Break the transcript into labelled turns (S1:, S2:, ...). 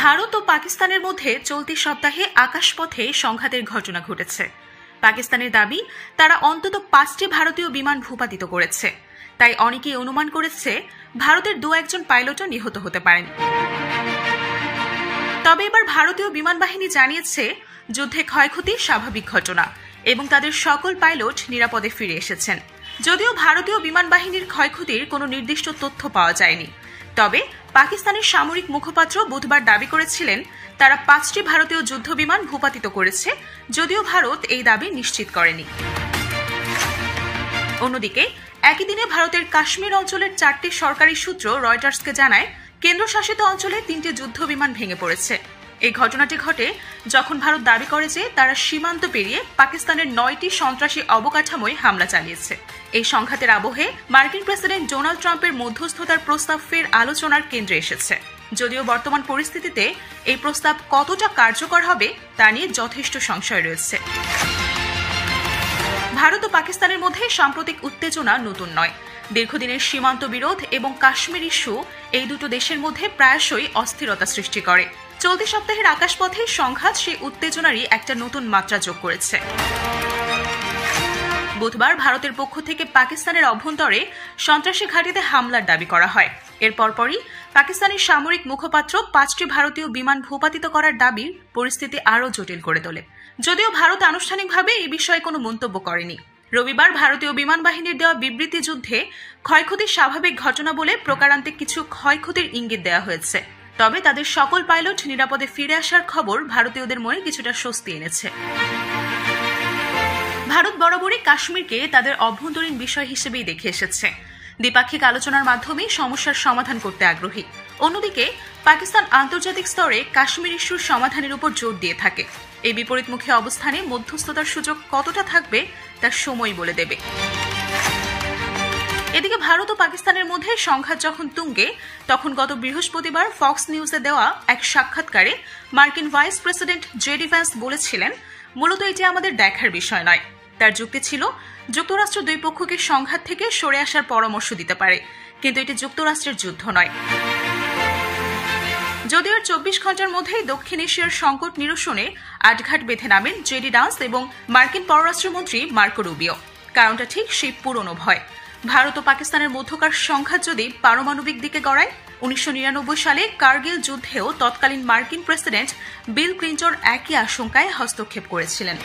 S1: ভারত ও পাকিস্তানের মধ্যে চলতি সপ্তাহে আকাশপথে সংঘাতের ঘটনা ঘটেছে। পাকিস্তানের দাবি তারা অন্তত 5টি ভারতীয় বিমান ভূপাতিত করেছে। তাই অনেকেই অনুমান করেছে ভারতের 2-1 পাইলটও নিহত হতে পারেন। তবে এবার ভারতীয় বিমান বাহিনী জানিয়েছে যুদ্ধে ক্ষয়ক্ষতি স্বাভাবিক ঘটনা এবং তাদের সকল পাইলট নিরাপদে ফিরে এসেছেন। যদিও ভারতীয় বিমান বাহিনীর ক্ষয়ক্ষতির কোনো নির্দিষ্ট তথ্য পাওয়া যায়নি, তবে পাকিস্তানের সামরিক মুখপাত্র বুধবার দাবি করেছিলেন তারা 5টি ভারতীয় যুদ্ধ বিমান ভূপাতিত করেছে, যদিও ভারত এই দাবি নিশ্চিত করেনি। অন্যদিকে একই দিনে ভারতের কাশ্মীর অঞ্চলের 4টি সরকারি সূত্র রয়টার্সকে জানায় কেন্দ্রশাসিত অঞ্চলে 3টি যুদ্ধ বিমান ভেঙে পড়েছে। এই ঘটনাটি ঘটে যখন ভারত দাবি করে যে তারা সীমান্ত পেরিয়ে পাকিস্তানের 9টি সন্ত্রাসী অবকাঠামোয় হামলা চালিয়েছে। এই সংঘাতের আবহে মার্কিন প্রেসিডেন্ট ডোনাল্ড ট্রাম্পের মধ্যস্থতার প্রস্তাব ফের আলোচনার কেন্দ্রে এসেছে। যদিও বর্তমান পরিস্থিতিতে এই প্রস্তাব কতটা কার্যকর হবে তা নিয়ে যথেষ্ট সংশয় রয়েছে। ভারত ও পাকিস্তানের মধ্যে সাম্প্রতিক উত্তেজনা নতুন নয়। দীর্ঘদিনের সীমান্ত বিরোধ এবং কাশ্মীর ইস্যু এই দুটো দেশের মধ্যে প্রায়শই অস্থিরতা সৃষ্টি করে। চলতি সপ্তাহের আকাশপথে সংঘাত সেই উত্তেজনারই একটা নতুন মাত্রা যোগ করেছে। বুধবার ভারতের পক্ষ থেকে পাকিস্তানের অভ্যন্তরে সন্ত্রাসী ঘাঁটিতে হামলার দাবি করা হয়। এর পরপরই পাকিস্তানের সামরিক মুখপাত্র 5টি ভারতীয় বিমান ভূপাতিত করার দাবি পরিস্থিতি আরও জটিল করে তোলে। যদিও ভারত আনুষ্ঠানিকভাবে এই বিষয়ে কোনো মন্তব্য করেনি। রবিবার ভারতীয় বিমান বাহিনীর দেওয়া বিবৃতি যুদ্ধে ক্ষয়ক্ষতি স্বাভাবিক ঘটনা বলে প্রকারান্তে কিছু ক্ষয়ক্ষতির ইঙ্গিত দেওয়া হয়েছে। তবে তাদের সকল পাইলট নিরাপদে ফিরে আসার খবর ভারতীয়দের মনে কিছুটা স্বস্তি এনেছে। ভারত বরাবরই কাশ্মীরকে তাদের অভ্যন্তরীণ বিষয় হিসেবেই দেখে এসেছে। দ্বিপাক্ষিক আলোচনার মাধ্যমে সমস্যার সমাধান করতে আগ্রহী। অন্যদিকে পাকিস্তান আন্তর্জাতিক স্তরে কাশ্মীর ইস্যুর সমাধানের উপর জোর দিয়ে থাকে। এই বিপরীতমুখী অবস্থানে মধ্যস্থতার সুযোগ কতটা থাকবে তা সময় বলে দেবে। এদিকে ভারত ও পাকিস্তানের মধ্যে সংঘাত যখন তুঙ্গে, তখন গত বৃহস্পতিবার ফক্স নিউজে দেওয়া এক সাক্ষাৎকারে মার্কিন ভাইস প্রেসিডেন্ট জেডি ভ্যান্স বলেছিলেন, মূলত এটি আমাদের দেখার বিষয় নয়। তার যুক্তি ছিল যুক্তরাষ্ট্র দুই পক্ষকে সংঘাত থেকে সরে আসার পরামর্শ দিতে পারে, কিন্তু এটি যুক্তরাষ্ট্রের যুদ্ধ নয়। যদিও 24 ঘন্টার মধ্যেই দক্ষিণ এশিয়ার সংকট নিরসনে আটঘাট বেঁধে নামেন জেডি ভ্যান্স এবং মার্কিন পররাষ্ট্রমন্ত্রী মার্কো রুবিও। কারণটা ঠিক সেই পুরনো ভয়। ভারত ও পাকিস্তানের মধ্যকার সংঘাত যদি পারমাণবিক দিকে গড়ায়। 1999 সালে কার্গিল যুদ্ধেও তৎকালীন মার্কিন প্রেসিডেন্ট বিল ক্লিন্টন একই আশঙ্কায় হস্তক্ষেপ করেছিলেন।